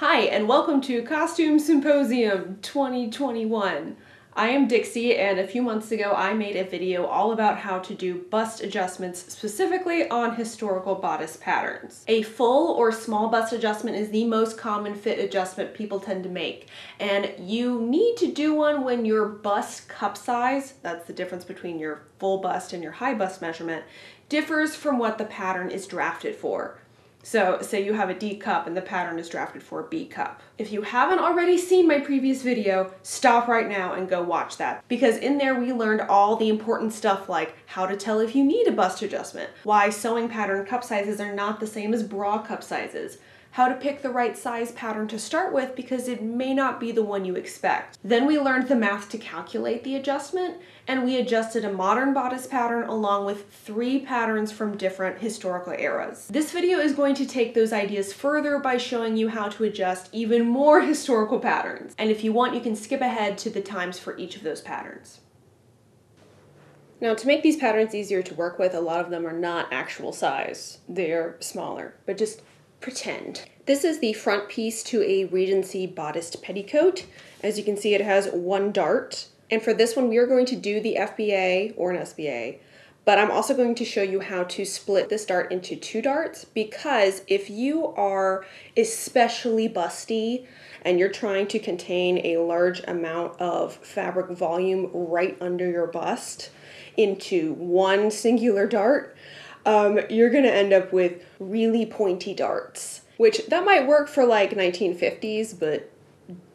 Hi, and welcome to Costume Symposium 2021. I am Dixie, and a few months ago I made a video all about how to do bust adjustments specifically on historical bodice patterns. A full or small bust adjustment is the most common fit adjustment people tend to make, and you need to do one when your bust cup size, that's the difference between your full bust and your high bust measurement, differs from what the pattern is drafted for. So say you have a D cup and the pattern is drafted for a B cup. If you haven't already seen my previous video, stop right now and go watch that. Because in there we learned all the important stuff like how to tell if you need a bust adjustment, why sewing pattern cup sizes are not the same as bra cup sizes, how to pick the right size pattern to start with because it may not be the one you expect. Then we learned the math to calculate the adjustment, and we adjusted a modern bodice pattern along with 3 patterns from different historical eras. This video is going to take those ideas further by showing you how to adjust even more historical patterns. And if you want, you can skip ahead to the times for each of those patterns. Now, to make these patterns easier to work with, a lot of them are not actual size. They're smaller, but just pretend. This is the front piece to a Regency bodiced petticoat. As you can see, it has 1 dart. And for this one, we are going to do the FBA or an SBA, but I'm also going to show you how to split this dart into 2 darts, because if you are especially busty and you're trying to contain a large amount of fabric volume right under your bust into one singular dart, you're gonna end up with really pointy darts, which that might work for like 1950s, but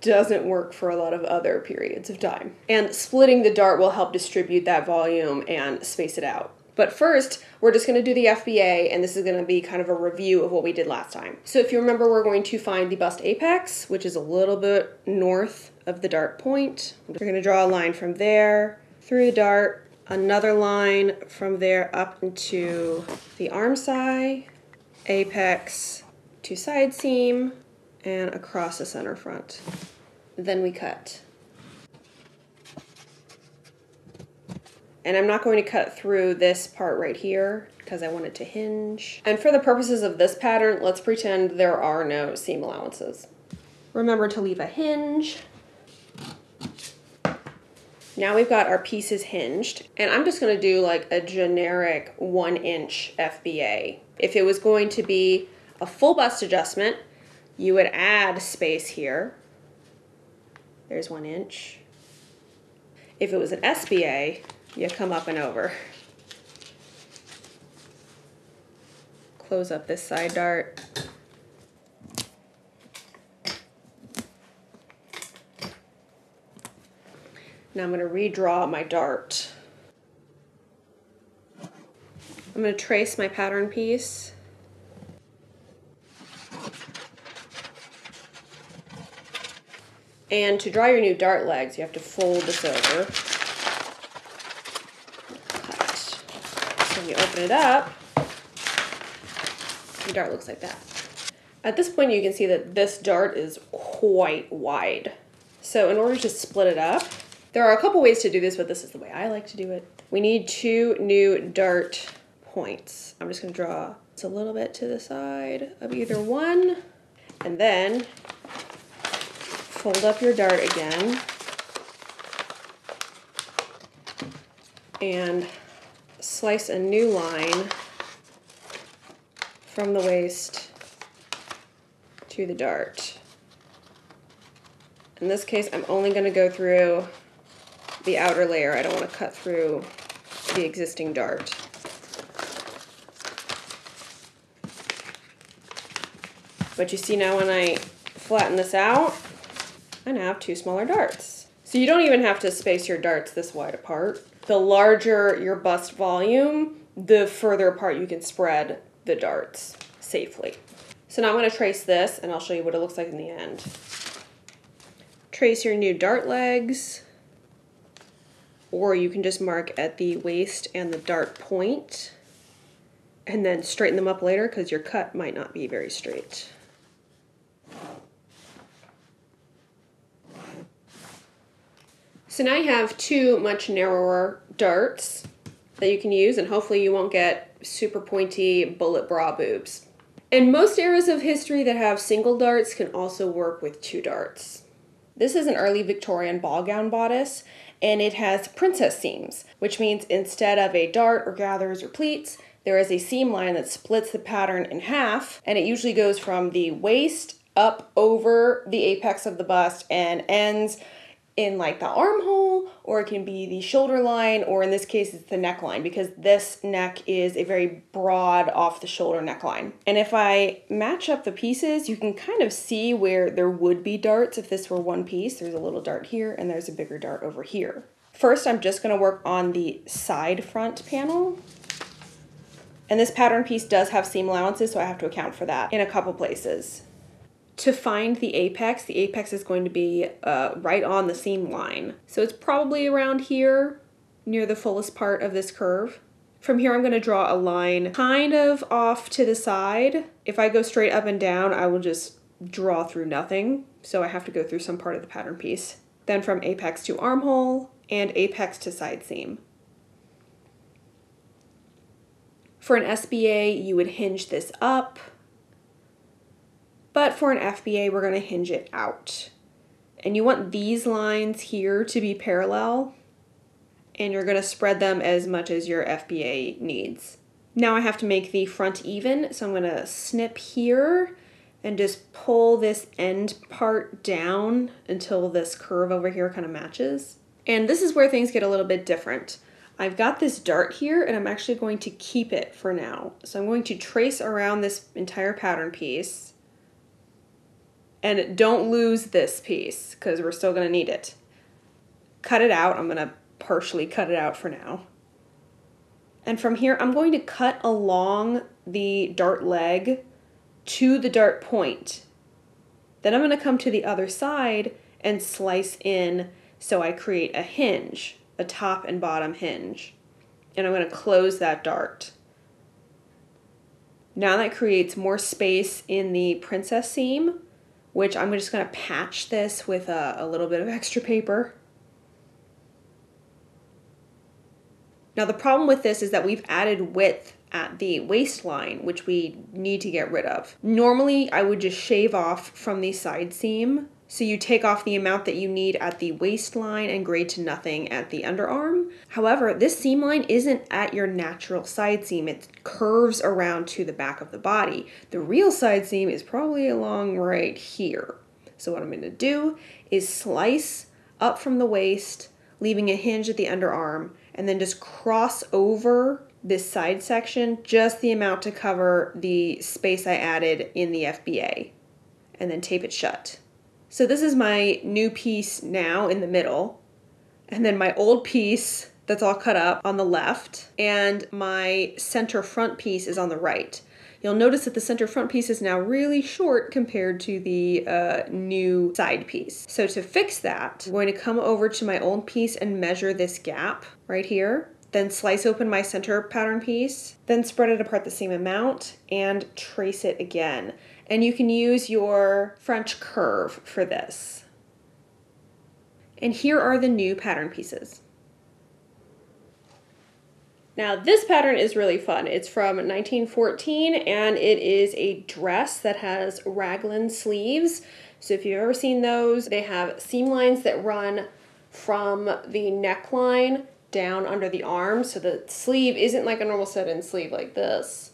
doesn't work for a lot of other periods of time. And splitting the dart will help distribute that volume and space it out. But first, we're just gonna do the FBA, and this is gonna be kind of a review of what we did last time. So if you remember, we're going to find the bust apex, which is a little bit north of the dart point. We're gonna draw a line from there, through the dart, another line from there up into the arm side, apex to side seam, and across the center front. Then we cut. And I'm not going to cut through this part right here because I want it to hinge. And for the purposes of this pattern, let's pretend there are no seam allowances. Remember to leave a hinge. Now we've got our pieces hinged, and I'm just gonna do like a generic 1-inch FBA. If it was going to be a full bust adjustment, you would add space here. There's 1 inch. If it was an SBA, you come up and over. Close up this side dart. Now I'm going to redraw my dart. I'm going to trace my pattern piece. And to draw your new dart legs, you have to fold this over. Cut. So when you open it up, the dart looks like that. At this point, you can see that this dart is quite wide. So in order to split it up, there are a couple ways to do this, but this is the way I like to do it. We need 2 new dart points. I'm just gonna draw a little bit to the side of either one, and then fold up your dart again and slice a new line from the waist to the dart. In this case, I'm only gonna go through the outer layer. I don't want to cut through the existing dart. But you see now when I flatten this out, I now have 2 smaller darts. So you don't even have to space your darts this wide apart. The larger your bust volume, the further apart you can spread the darts safely. So now I'm going to trace this, and I'll show you what it looks like in the end. Trace your new dart legs, or you can just mark at the waist and the dart point and then straighten them up later because your cut might not be very straight. So now you have 2 much narrower darts that you can use, and hopefully you won't get super pointy bullet bra boobs. And most eras of history that have single darts can also work with 2 darts. This is an early Victorian ball gown bodice, and it has princess seams, which means instead of a dart or gathers or pleats, there is a seam line that splits the pattern in half, and it usually goes from the waist up over the apex of the bust and ends in like the armhole, or it can be the shoulder line, or in this case it's the neckline, because this neck is a very broad off the shoulder neckline. And if I match up the pieces, you can kind of see where there would be darts if this were one piece. There's a little dart here and there's a bigger dart over here. First, I'm just gonna work on the side front panel. And this pattern piece does have seam allowances, so I have to account for that in a couple places. To find the apex is going to be right on the seam line. So it's probably around here, near the fullest part of this curve. From here, I'm gonna draw a line kind of off to the side. If I go straight up and down, I will just draw through nothing. So I have to go through some part of the pattern piece. Then from apex to armhole and apex to side seam. For an SBA, you would hinge this up. But for an FBA, we're gonna hinge it out. And you want these lines here to be parallel, and you're gonna spread them as much as your FBA needs. Now I have to make the front even, so I'm gonna snip here and just pull this end part down until this curve over here kind of matches. And this is where things get a little bit different. I've got this dart here, and I'm actually going to keep it for now. So I'm going to trace around this entire pattern piece. And don't lose this piece, because we're still gonna need it. Cut it out. I'm gonna partially cut it out for now. And from here, I'm going to cut along the dart leg to the dart point. Then I'm gonna come to the other side and slice in so I create a hinge, a top and bottom hinge. And I'm gonna close that dart. Now that creates more space in the princess seam, which I'm just gonna patch this with a little bit of extra paper. Now the problem with this is that we've added width at the waistline, which we need to get rid of. Normally I would just shave off from the side seam. So you take off the amount that you need at the waistline and grade to nothing at the underarm. However, this seam line isn't at your natural side seam. It curves around to the back of the body. The real side seam is probably along right here. So what I'm gonna do is slice up from the waist, leaving a hinge at the underarm, and then just cross over this side section, just the amount to cover the space I added in the FBA, and then tape it shut. So this is my new piece now in the middle, and then my old piece that's all cut up on the left, and my center front piece is on the right. You'll notice that the center front piece is now really short compared to the new side piece. So to fix that, I'm going to come over to my old piece and measure this gap right here, then slice open my center pattern piece, then spread it apart the same amount and trace it again. And you can use your French curve for this. And here are the new pattern pieces. Now this pattern is really fun. It's from 1914 and it is a dress that has raglan sleeves. So if you've ever seen those, they have seam lines that run from the neckline down under the arm. So the sleeve isn't like a normal set-in sleeve like this.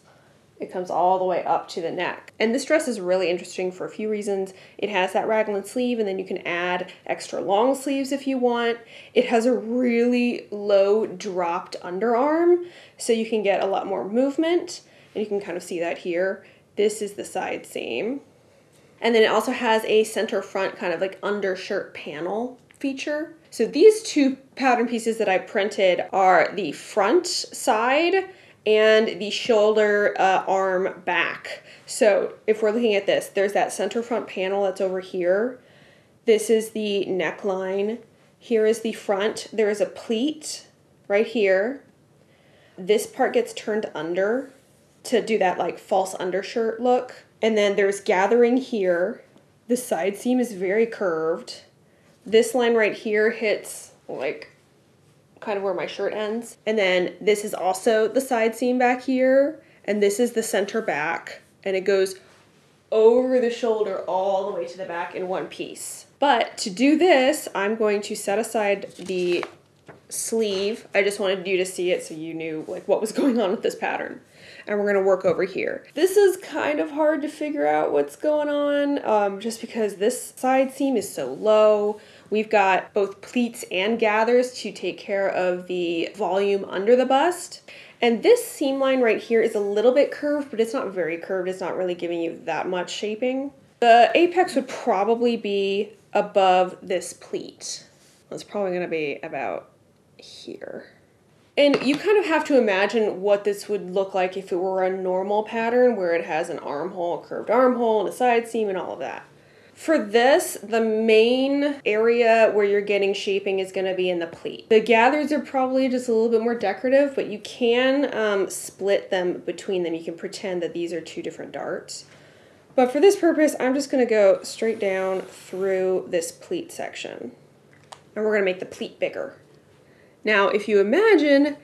It comes all the way up to the neck. And this dress is really interesting for a few reasons. It has that raglan sleeve, and then you can add extra long sleeves if you want. It has a really low dropped underarm, so you can get a lot more movement. And you can kind of see that here. This is the side seam. And then it also has a center front kind of like undershirt panel feature. So these two pattern pieces that I printed are the front side and the shoulder arm back. So if we're looking at this, there's that center front panel that's over here. This is the neckline. Here is the front. There is a pleat right here. This part gets turned under to do that like false undershirt look. And then there's gathering here. The side seam is very curved. This line right here hits like kind of where my shirt ends. And then this is also the side seam back here, and this is the center back. and it goes over the shoulder all the way to the back in one piece. But to do this, I'm going to set aside the sleeve. I just wanted you to see it so you knew like what was going on with this pattern. And we're gonna work over here. This is kind of hard to figure out what's going on, just because this side seam is so low. We've got both pleats and gathers to take care of the volume under the bust. And this seam line right here is a little bit curved, but it's not very curved. It's not really giving you that much shaping. The apex would probably be above this pleat. It's probably gonna be about here. And you kind of have to imagine what this would look like if it were a normal pattern where it has an armhole, a curved armhole, and a side seam and all of that. For this, the main area where you're getting shaping is going to be in the pleat. The gathers are probably just a little bit more decorative, but you can split them between them. You can pretend that these are two different darts. But for this purpose, I'm just going to go straight down through this pleat section. And we're going to make the pleat bigger. Now, if you imagine,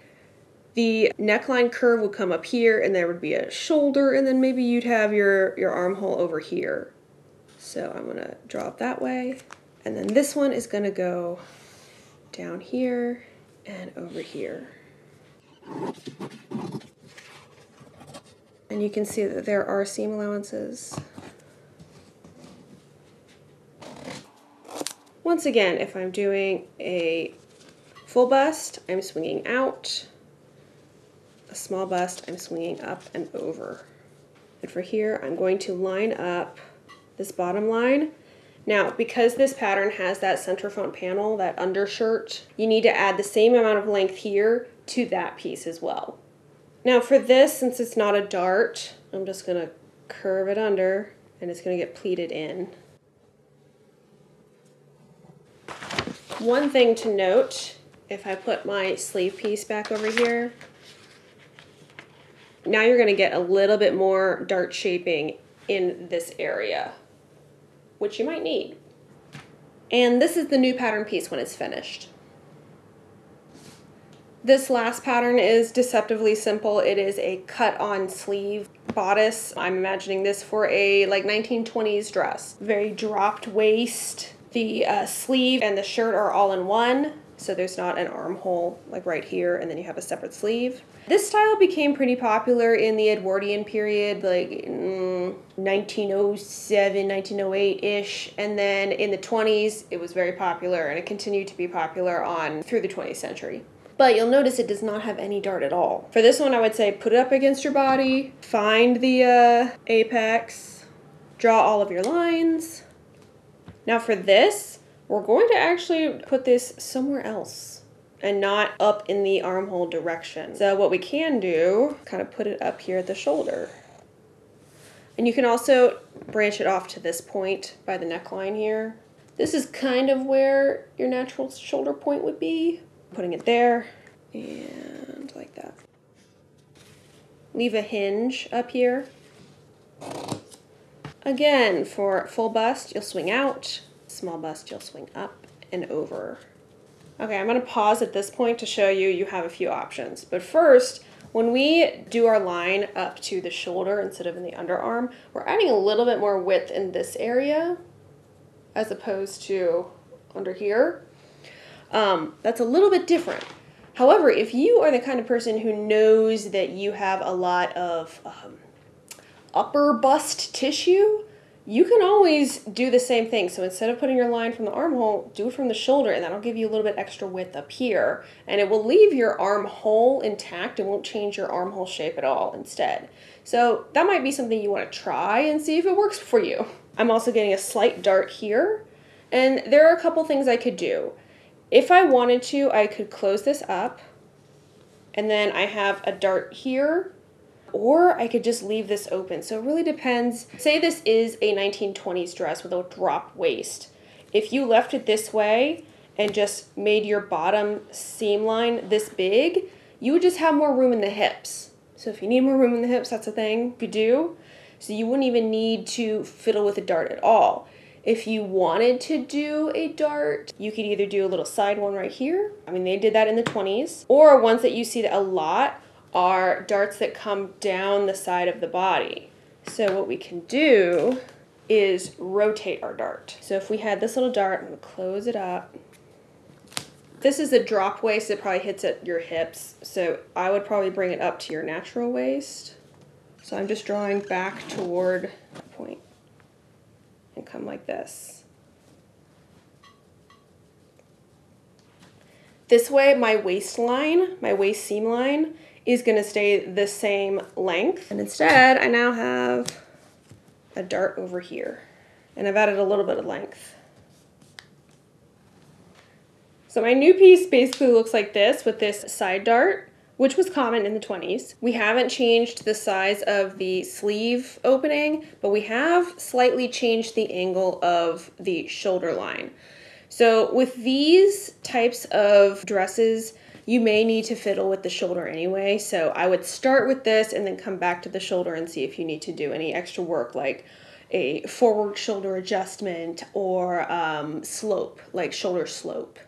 the neckline curve would come up here, and there would be a shoulder, and then maybe you'd have your armhole over here. So I'm gonna draw it that way. And then this one is gonna go down here and over here. And you can see that there are seam allowances. Once again, if I'm doing a full bust, I'm swinging out. A small bust, I'm swinging up and over. And for here, I'm going to line up this bottom line. Now, because this pattern has that center front panel, that undershirt, you need to add the same amount of length here to that piece as well. Now for this, since it's not a dart, I'm just gonna curve it under and it's gonna get pleated in. One thing to note, if I put my sleeve piece back over here, now you're gonna get a little bit more dart shaping in this area, which you might need. And this is the new pattern piece when it's finished. This last pattern is deceptively simple. It is a cut-on sleeve bodice. I'm imagining this for a like 1920s dress. Very dropped waist. The sleeve and the shirt are all in one, so there's not an armhole like right here, and then you have a separate sleeve. This style became pretty popular in the Edwardian period, like 1907, 1908-ish, and then in the 20s it was very popular, and it continued to be popular on through the 20th century. But you'll notice it does not have any dart at all. For this one, I would say put it up against your body, find the apex, draw all of your lines. Now for this, we're going to actually put this somewhere else and not up in the armhole direction. So what we can do, kind of put it up here at the shoulder. And you can also branch it off to this point by the neckline here. This is kind of where your natural shoulder point would be. Putting it there and like that. Leave a hinge up here. Again, for full bust, you'll swing out. Small bust, you'll swing up and over. Okay, I'm gonna pause at this point to show you have a few options. But first, when we do our line up to the shoulder instead of in the underarm, we're adding a little bit more width in this area as opposed to under here. That's a little bit different. However, if you are the kind of person who knows that you have a lot of upper bust tissue, you can always do the same thing. So instead of putting your line from the armhole, do it from the shoulder, and that'll give you a little bit extra width up here. And it will leave your armhole intact. It won't change your armhole shape at all instead. So that might be something you want to try and see if it works for you. I'm also getting a slight dart here. And there are a couple things I could do. If I wanted to, I could close this up, and then I have a dart here, or I could just leave this open. So it really depends. Say this is a 1920s dress with a drop waist. If you left it this way and just made your bottom seam line this big, you would just have more room in the hips. So if you need more room in the hips, that's a thing you do. So you wouldn't even need to fiddle with a dart at all. If you wanted to do a dart, you could either do a little side one right here. I mean, they did that in the 20s. Or ones that you see a lot are darts that come down the side of the body. So what we can do is rotate our dart. So if we had this little dart, I'm gonna close it up. This is a drop waist that probably hits at your hips, so I would probably bring it up to your natural waist. So I'm just drawing back toward the point and come like this. This way my waistline, my waist seam line, is gonna stay the same length. And instead, I now have a dart over here. And I've added a little bit of length. So my new piece basically looks like this with this side dart, which was common in the 20s. We haven't changed the size of the sleeve opening, but we have slightly changed the angle of the shoulder line. So with these types of dresses, you may need to fiddle with the shoulder anyway. So I would start with this and then come back to the shoulder and see if you need to do any extra work, like a forward shoulder adjustment or slope, like shoulder slope.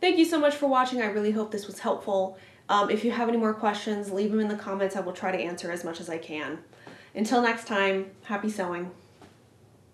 Thank you so much for watching. I really hope this was helpful. If you have any more questions, leave them in the comments. I will try to answer as much as I can. Until next time, happy sewing.